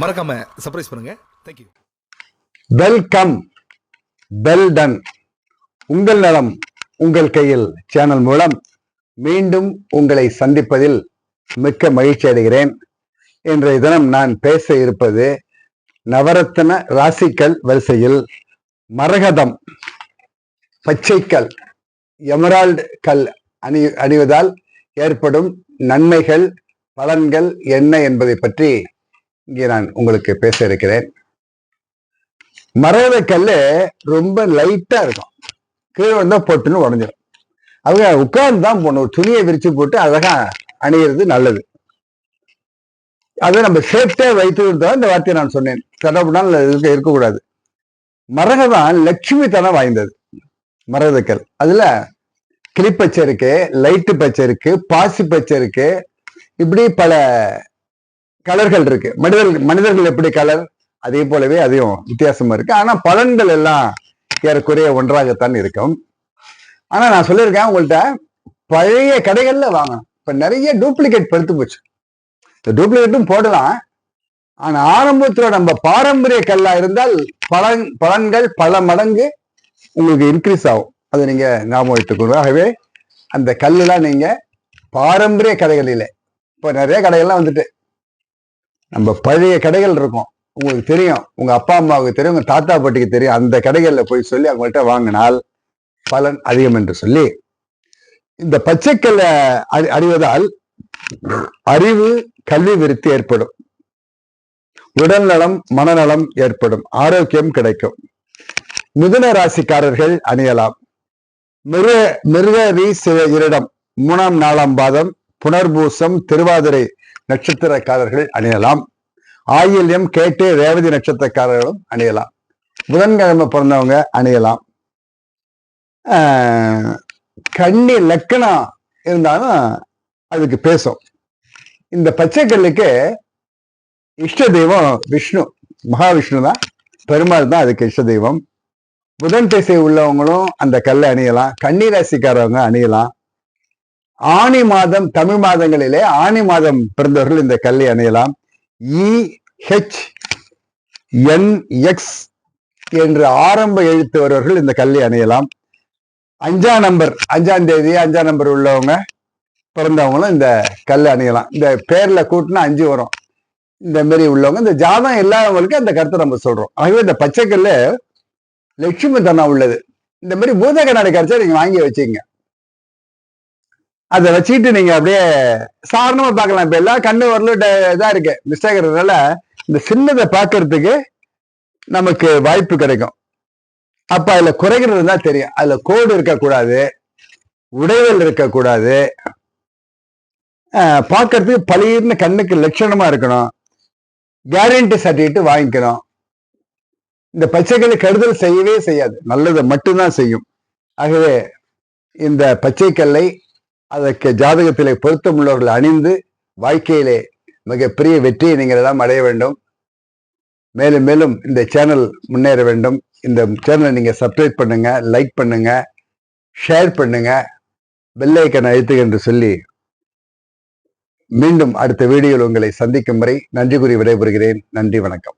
மறக்காம சர்ப்ரைஸ் பண்ணுங்க. Thank you. Welcome, well done. உங்கள் நலம் உங்கள் கையில் சேனல் மூலம் மீண்டும் உங்களை சந்திப்பதில் மிக்க மகிழ்ச்சி அடைகிறேன். இன்றைய தினம் நான் பேச இருப்பது நவரத்ன ராசிக்கல் வரிசையில் மரகதம், பச்சைக்கல், எமரால்டு கல் அணிவதால் ஏற்படும் நன்மைகள், பலன்கள் என்ன என்பதை பற்றி இங்கே நான் உங்களுக்கு பேச இருக்கிறேன். மரகத கல்லு ரொம்ப லைட்டா இருக்கும், கீழே வந்தா போட்டுன்னு உடஞ்சிடும். அவங்க உட்கார்ந்து தான் போடணும், ஒரு துணியை விரிச்சு போட்டு அழகா அணிகிறது நல்லது. அதை நம்ம சேஃப்டியா வைத்து தான் இந்த வார்த்தையை நான் சொன்னேன். தடவுனால் இருக்கக்கூடாது. மரகதம் லட்சுமி தனம் வாய்ந்தது மரகதக்கல். அதுல கிளிப்பச்சை இருக்கு, லைட்டு பச்சை இருக்கு, பாசி பச்சை இருக்கு, இப்படி பல கலர்கள் இருக்கு. மனிதர்கள் எப்படி கலர், அதே போலவே அதையும் வித்தியாசமா இருக்கு. ஆனா பலன்கள் எல்லாம் ஏறக்குறைய ஒன்றாகத்தான் இருக்கும். ஆனா நான் சொல்லியிருக்கேன் உங்கள்கிட்ட, பழைய கடைகள்ல வாங்கணும். இப்ப நிறைய டூப்ளிகேட் படுத்து போச்சு. இந்த டூப்ளிகேட்டும் போடலாம். ஆனா ஆரம்பத்துல நம்ம பாரம்பரிய கல்லா இருந்தால் பலன்கள் பல மடங்கு உங்களுக்கு இன்க்ரீஸ் ஆகும். அதை நீங்க ஞாபகம் வைத்துக்கணும். ஆகவே அந்த கல்லுலாம் நீங்க பாரம்பரிய கடைகளில, இப்ப நிறைய கடைகள்லாம் வந்துட்டு, நம்ம பழைய கடைகள் இருக்கும், உங்களுக்கு தெரியும், உங்க அப்பா அம்மாவுக்கு தெரியும், உங்க தாத்தா பாட்டிக்கு தெரியும், அந்த கடைகள்ல போய் சொல்லி அவங்கள்ட்ட வாங்கினால் பலன் அதிகம் என்று சொல்லி, இந்த பச்சைக்கல்ல அணிவதால் அறிவு, கல்வி விருத்தி ஏற்படும், உடல் நலம், மனநலம் ஏற்படும், ஆரோக்கியம் கிடைக்கும். மிதுன ராசிக்காரர்கள் அணியலாம். மிருகவி இரிடம் 3ஆம் 4ஆம் பாதம், புனர்பூசம், திருவாதிரை நட்சத்திரக்காரர்கள் அணியலாம். ஆயில்யம், கேட்டு, ரேவதி நட்சத்திரக்காரர்களும் அணியலாம். புதன்கிழமை பிறந்தவங்க அணியலாம். கன்னி லக்கணம் இருந்தாலும் அதுக்கு பேசும். இந்த பச்சைக்கல்லுக்கு இஷ்ட தெய்வம் விஷ்ணு, மகாவிஷ்ணு தான், பெருமாள் தான் அதுக்கு இஷ்ட தெய்வம். புதன் திசை உள்ளவங்களும் அந்த கல்லை அணியலாம். கன்னி ராசிக்காரவங்க அணியலாம். ஆணி மாதம், தமிழ் மாதங்களிலே ஆணி மாதம் பிறந்தவர்கள் இந்த கல்லை அணியலாம். EHNX என்று ஆரம்ப எழுத்து வருவர்கள் இந்த கல்லை அணியலாம். 5ஆம் நம்பர், 5ஆம் தேதி 5ஆம் நம்பர் உள்ளவங்க பிறந்தவங்களும் இந்த கல்லை அணியலாம். இந்த பேர்ல கூட்டினா 5 வரும். இந்த மாதிரி உள்ளவங்க, இந்த ஜாதகம் இல்லாதவங்களுக்கு அந்த கருத்தை நம்ம சொல்றோம். ஆகவே இந்த பச்சைக்கல்லு லட்சுமி தனம் உள்ளது. இந்த மாதிரி பூத கண்ணாடி கிடைச்சா நீங்க வாங்கி வச்சுங்க. அதை வச்சுக்கிட்டு நீங்க அப்படியே சாதாரணமா பார்க்கலாம். இப்ப எல்லா கண்ணு வரலும் இதா இருக்கு, மிஸ்டேக் இருக்கிறதுனால இந்த சின்னதை பார்க்கறதுக்கு நமக்கு வாய்ப்பு கிடைக்கும். அப்ப அதுல குறைகிறது தான் தெரியும். அதுல கோடு இருக்கக்கூடாது, உடைகள் இருக்கக்கூடாது, பார்க்கறதுக்கு பளிர்னு கண்ணுக்கு லட்சணமா இருக்கணும். கேரண்டி சர்டிஃபிகேட் வாங்கிக்கணும். இந்த பச்சைக்கல்லு கெடுதல் செய்யவே செய்யாது, நல்லதை மட்டும்தான் செய்யும். ஆகவே இந்த பச்சைக்கல்லை அதற்கு ஜாதகத்திலே பொருத்தம் உள்ளவர்கள் அணிந்து வாழ்க்கையிலே மிகப்பெரிய வெற்றியை நீங்கள் எல்லாம் அடைய வேண்டும். மேலும் மேலும் இந்த சேனல் முன்னேற வேண்டும். இந்த சேனலை நீங்க சப்ஸ்கிரைப் பண்ணுங்க, லைக் பண்ணுங்க, ஷேர் பண்ணுங்க, பெல் ஐக்கன் அழுத்துக என்று சொல்லி மீண்டும் அடுத்த வீடியோவில் உங்களை சந்திக்கும் வரை நன்றி கூறி விடைபெறுகிறேன். நன்றி, வணக்கம்.